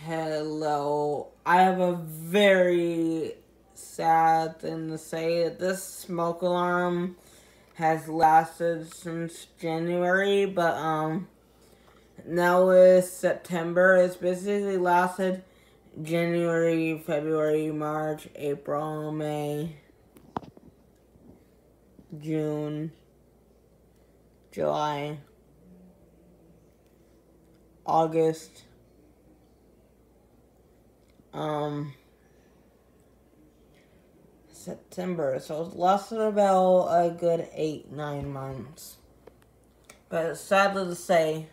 Hello. I have a very sad thing to say that this smoke alarm has lasted since January, but now it's September. It's basically lasted January, February, March, April, May, June, July, August, September. So it's lasted about a good 8-9 months. But sadly to say,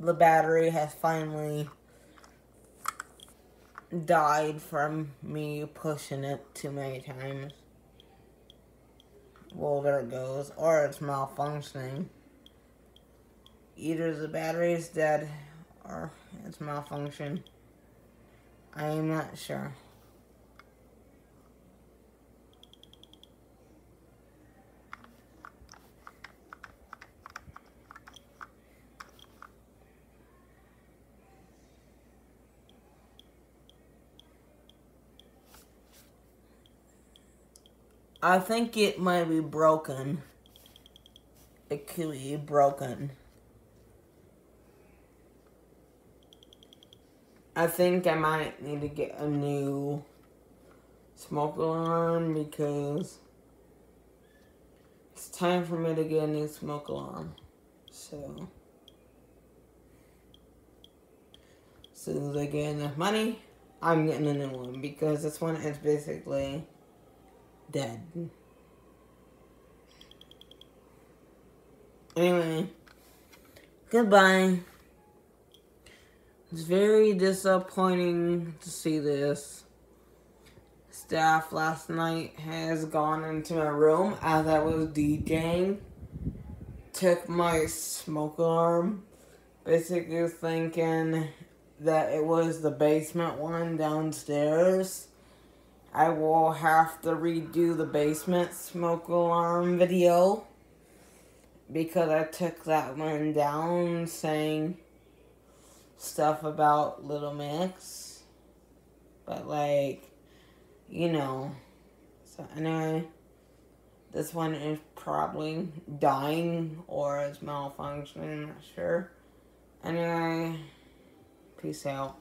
the battery has finally died from me pushing it too many times. Well, there it goes. Or it's malfunctioning. Either the battery is dead or it's malfunction. I am not sure. I think it might be broken. It could be broken. I think I might need to get a new smoke alarm because it's time for me to get a new smoke alarm. So, as soon as I get enough money, I'm getting a new one because this one is basically dead. Anyway, goodbye. It's very disappointing to see this. Staff last night has gone into my room as I was DJing, took my smoke alarm, basically thinking that it was the basement one downstairs. I will have to redo the basement smoke alarm video because I took that one down saying stuff about Little Mix. But you know. So anyway, this one is probably dying or is malfunctioning, I'm not sure. Anyway, peace out.